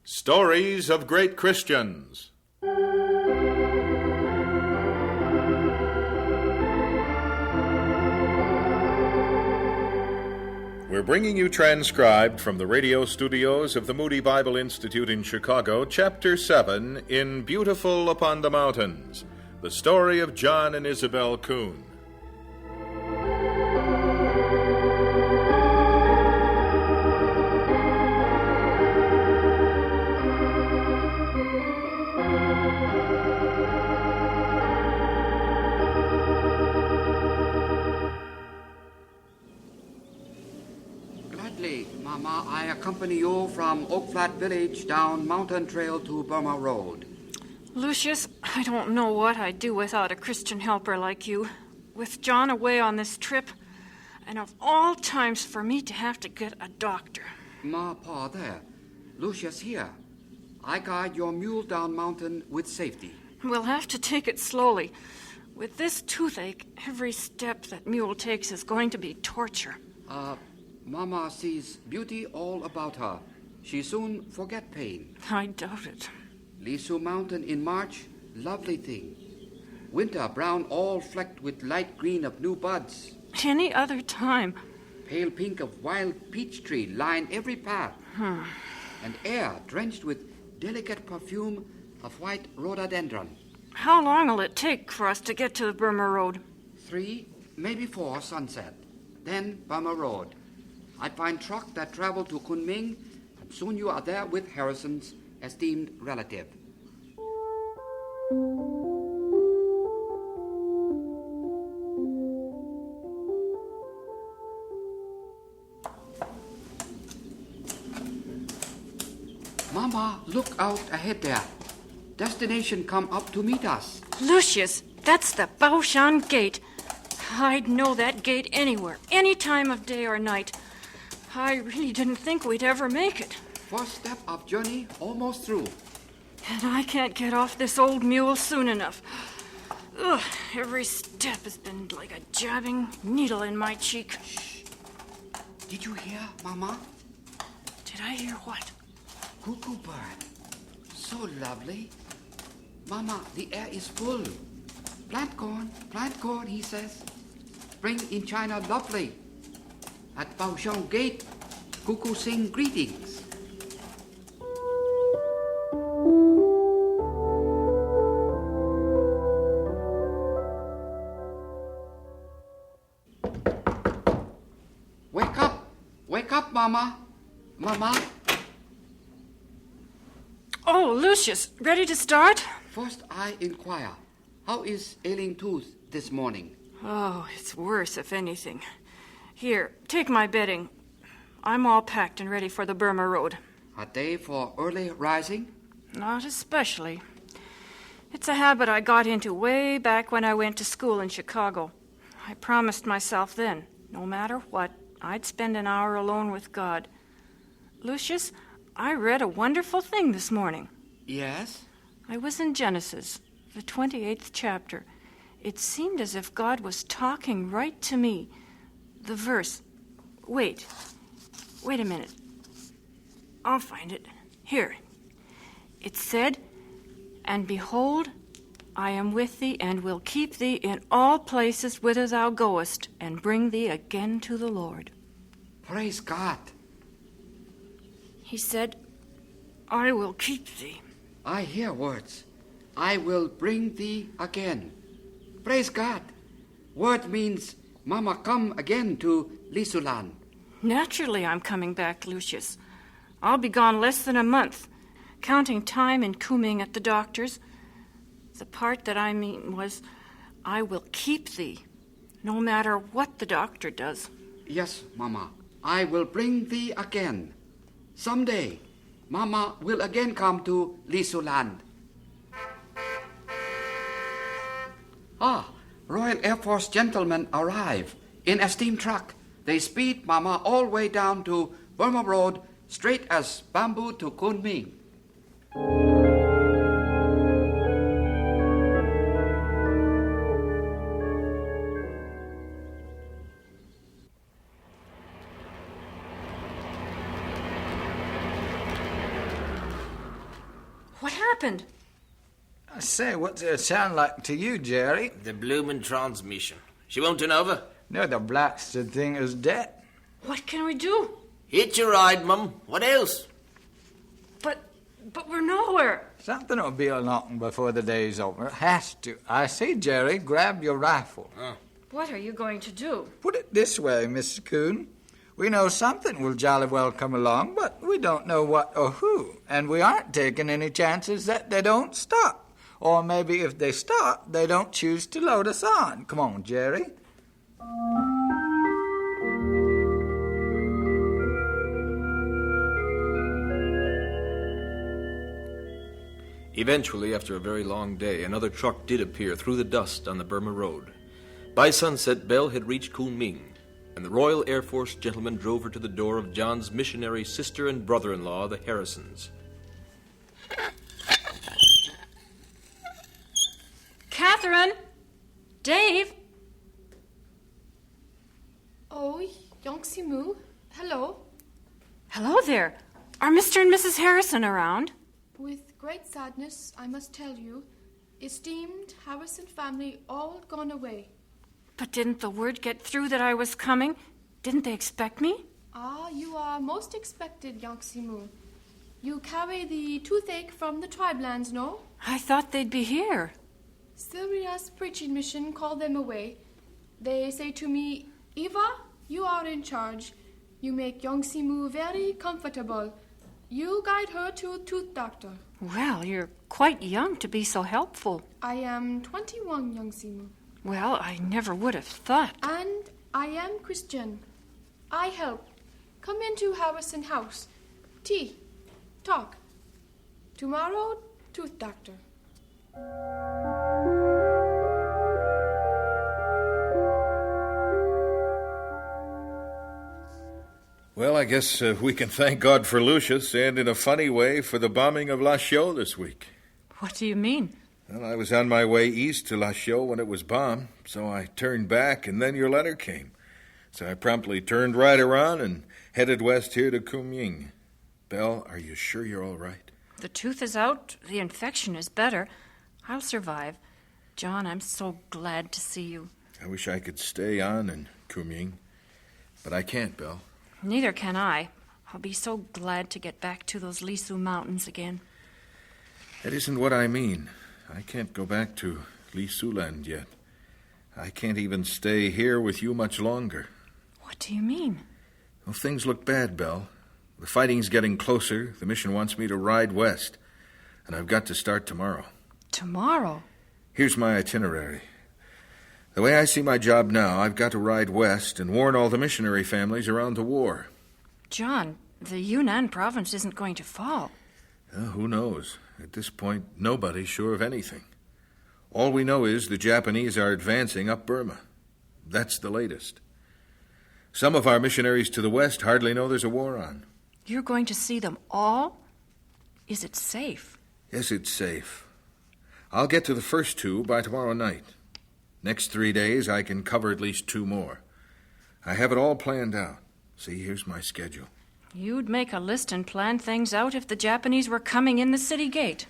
Stories of Great Christians. We're bringing you transcribed from the radio studios of the Moody Bible Institute in Chicago, Chapter 7, in Beautiful Upon the Mountains, the story of John and Isobel Kuhn. Mama, I accompany you from Oak Flat Village down Mountain Trail to Burma Road. Lucius, I don't know what I'd do without a Christian helper like you. With John away on this trip, and of all times for me to have to get a doctor. Ma, Pa, there. Lucius here. I guide your mule down mountain with safety. We'll have to take it slowly. With this toothache, every step that mule takes is going to be torture. Mama sees beauty all about her. She soon forget pain. I doubt it. Lisu Mountain in March, lovely thing. Winter, brown all flecked with light green of new buds. Any other time. Pale pink of wild peach tree line every path. And air drenched with delicate perfume of white rhododendron. How long will it take for us to get to the Burma Road? 3, maybe 4 sunset. Then Burma Road. I'd find truck that travel to Kunming, and soon you are there with Harrison's esteemed relative. Mama, look out ahead there. Destination come up to meet us. Lucius, that's the Baoshan Gate. I'd know that gate anywhere, any time of day or night. I really didn't think we'd ever make it. First step of journey almost through. And I can't get off this old mule soon enough. Ugh, every step has been like a jabbing needle in my cheek. Shh. Did you hear, Mama? Did I hear what? Cuckoo bird. So lovely. Mama, the air is full. Plant corn, he says. Spring in China lovely. At Baoshan Gate, cuckoo sing greetings. Wake up, Mama. Mama. Oh, Lucius, ready to start? First I inquire, how is ailing tooth this morning? Oh, it's worse, if anything. Here, take my bedding. I'm all packed and ready for the Burma Road. A day for early rising? Not especially. It's a habit I got into way back when I went to school in Chicago. I promised myself then, no matter what, I'd spend an hour alone with God. Lucius, I read a wonderful thing this morning. Yes? I was in Genesis, the 28th chapter. It seemed as if God was talking right to me. The verse. Wait a minute. I'll find it. Here. It said, "And behold, I am with thee, and will keep thee in all places whither thou goest, and bring thee again to the Lord." Praise God. He said, "I will keep thee." I hear words. I will bring thee again. Praise God. Word means Mama come again to Lisuland. Naturally I'm coming back, Lucius. I'll be gone less than a month, counting time in Kunming at the doctor's. The part that I mean was, I will keep thee, no matter what the doctor does. Yes, Mama. I will bring thee again. Someday, Mama will again come to Lisuland. Royal Air Force gentlemen arrive in a steam truck. They speed Mama all way down to Burma Road, straight as bamboo to Kunming. What happened? I say, what's it sound like to you, Jerry? The bloomin' transmission. She won't turn over? No, the blasted thing is dead. What can we do? Hitch a ride, Mum. What else? But we're nowhere. Something will be along before the day's over. It has to. I say, Jerry, grab your rifle. What are you going to do? Put it this way, Mrs. Kuhn. We know something will jolly well come along, but we don't know what or who. And we aren't taking any chances that they don't stop. Or maybe if they stop, they don't choose to load us on. Come on, Jerry. Eventually, after a very long day, another truck did appear through the dust on the Burma Road. By sunset, Belle had reached Kunming, and the Royal Air Force gentleman drove her to the door of John's missionary sister and brother-in-law, the Harrisons. Catherine! Dave! Oh, Yongsi-mu. Hello. Hello there. Are Mr. and Mrs. Harrison around? With great sadness, I must tell you, esteemed Harrison family all gone away. But didn't the word get through that I was coming? Didn't they expect me? Ah, you are most expected, Yongsi-mu. You carry the toothache from the tribe lands, no? I thought they'd be here. Sylvia's preaching mission called them away. They say to me, Eva, you are in charge. You make Yongsi-mu very comfortable. You guide her to a tooth doctor. Well, you're quite young to be so helpful. I am 21, Yongsi-mu. Well, I never would have thought. And I am Christian. I help. Come into Harrison house. Tea. Talk. Tomorrow, tooth doctor. Well, I guess we can thank God for Lucius and, in a funny way, for the bombing of La Chaux this week. What do you mean? Well, I was on my way east to La Chaux when it was bombed, so I turned back, and then your letter came. So I promptly turned right around and headed west here to Kunming. Belle, are you sure you're all right? The tooth is out. The infection is better. I'll survive. John, I'm so glad to see you. I wish I could stay on in Kunming, but I can't, Belle. Neither can I. I'll be so glad to get back to those Lisu mountains again. That isn't what I mean. I can't go back to Lisuland yet. I can't even stay here with you much longer. What do you mean? Well, things look bad, Belle. The fighting's getting closer. The mission wants me to ride west, and I've got to start tomorrow. Tomorrow? Here's my itinerary. The way I see my job now, I've got to ride west and warn all the missionary families around the war. John, the Yunnan province isn't going to fall. Who knows? At this point, nobody's sure of anything. All we know is the Japanese are advancing up Burma. That's the latest. Some of our missionaries to the west hardly know there's a war on. You're going to see them all? Is it safe? Yes, it's safe. I'll get to the first two by tomorrow night. Next 3 days, I can cover at least 2 more. I have it all planned out. See, here's my schedule. You'd make a list and plan things out if the Japanese were coming in the city gate.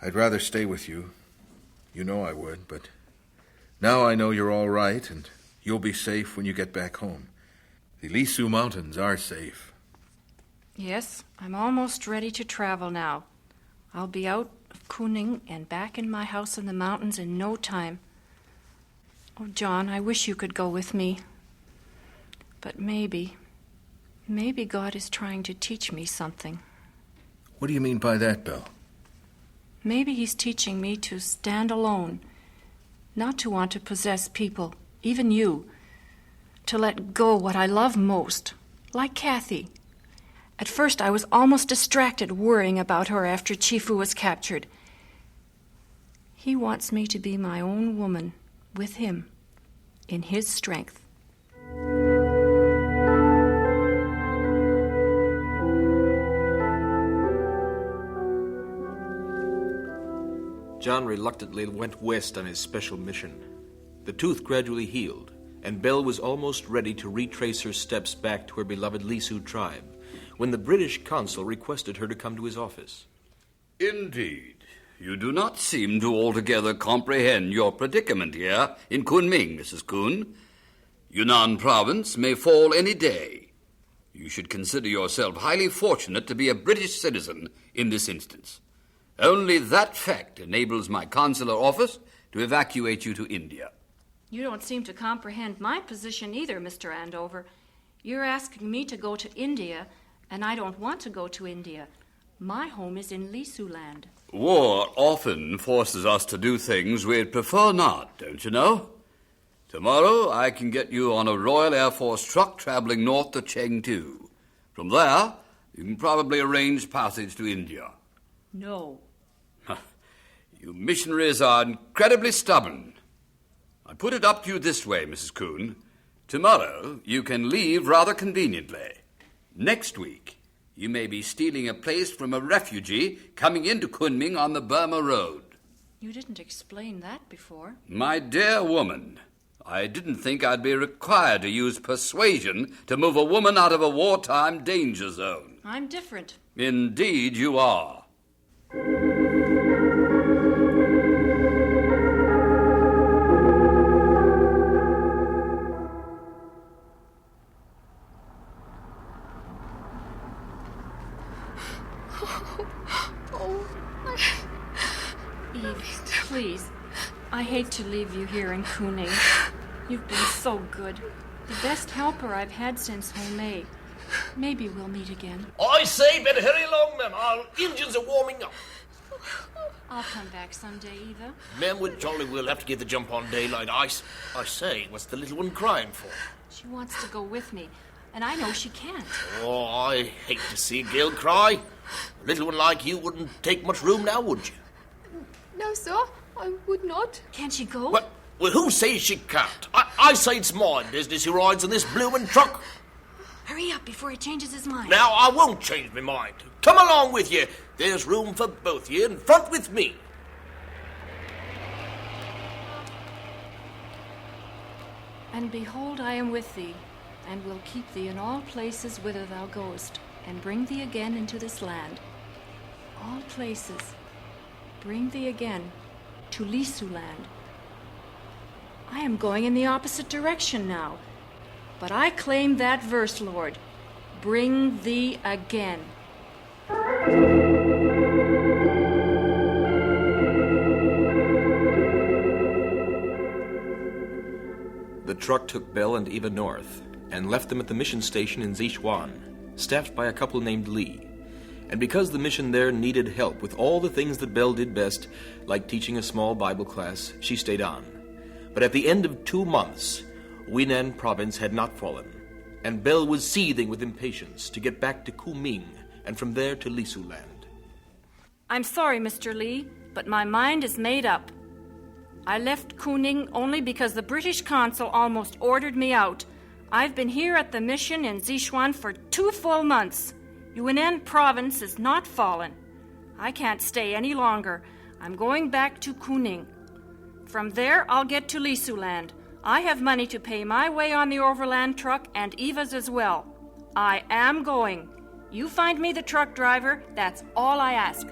I'd rather stay with you. You know I would, but now I know you're all right, and you'll be safe when you get back home. The Lisu Mountains are safe. Yes, I'm almost ready to travel now. I'll be out of Kunming and back in my house in the mountains in no time. Oh, John, I wish you could go with me. But maybe God is trying to teach me something. What do you mean by that, Belle? Maybe he's teaching me to stand alone, not to want to possess people, even you, to let go what I love most, like Kathy. At first, I was almost distracted worrying about her after Chifu was captured. He wants me to be my own woman, with him, in his strength. John reluctantly went west on his special mission. The tooth gradually healed, and Belle was almost ready to retrace her steps back to her beloved Lisu tribe when the British consul requested her to come to his office. Indeed. You do not seem to altogether comprehend your predicament here in Kunming, Mrs. Kuhn. Yunnan province may fall any day. You should consider yourself highly fortunate to be a British citizen in this instance. Only that fact enables my consular office to evacuate you to India. You don't seem to comprehend my position either, Mr. Andover. You're asking me to go to India, and I don't want to go to India. My home is in Lisu land. War often forces us to do things we'd prefer not, don't you know? Tomorrow I can get you on a Royal Air Force truck traveling north to Chengdu. From there, you can probably arrange passage to India. No. You missionaries are incredibly stubborn. I put it up to you this way, Mrs. Kuhn. Tomorrow you can leave rather conveniently. Next week, you may be stealing a place from a refugee coming into Kunming on the Burma Road. You didn't explain that before. My dear woman, I didn't think I'd be required to use persuasion to move a woman out of a wartime danger zone. I'm different. Indeed you are. Eve, please. I hate to leave you here in Kuning. You've been so good. The best helper I've had since Homey. Maybe we'll meet again. I say, better hurry along, ma'am. Our engines are warming up. I'll come back someday, Eva. Ma'am, we jolly will have to get the jump on daylight ice. I say, what's the little one crying for? She wants to go with me, and I know she can't. Oh, I hate to see a girl cry. A little one like you wouldn't take much room now, would you? No, sir, I would not. Can't she go? What? Well, who says she can't? I say it's my business who rides in this bloomin' truck. Hurry up before he changes his mind. Now, I won't change my mind. Come along with you. There's room for both you in front with me. And behold, I am with thee, and will keep thee in all places whither thou goest, and bring thee again into this land. All places. Bring thee again to Lisu land. I am going in the opposite direction now, but I claim that verse, Lord. Bring thee again. The truck took Belle and Eva north and left them at the mission station in Sichuan, staffed by a couple named Li. And because the mission there needed help with all the things that Belle did best, like teaching a small Bible class, she stayed on. But at the end of 2 months, Hunan province had not fallen, and Belle was seething with impatience to get back to Kunming and from there to Lisu land. I'm sorry, Mr. Li, but my mind is made up. I left Kuning only because the British consul almost ordered me out. I've been here at the mission in Sichuan for 2 full months. Hunan province is not fallen. I can't stay any longer. I'm going back to Kuning. From there, I'll get to Lisu land. I have money to pay my way on the overland truck and Eva's as well. I am going. You find me the truck driver, that's all I ask.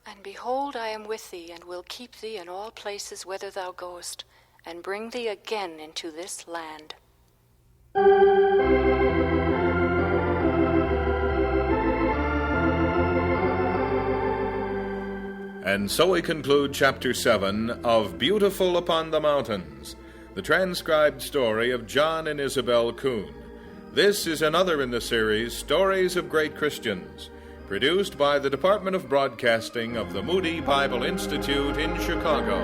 And behold, I am with thee, and will keep thee in all places whither thou goest, and bring thee again into this land. And so we conclude Chapter 7 of Beautiful Upon the Mountains, the transcribed story of John and Isobel Kuhn. This is another in the series, Stories of Great Christians, produced by the Department of Broadcasting of the Moody Bible Institute in Chicago.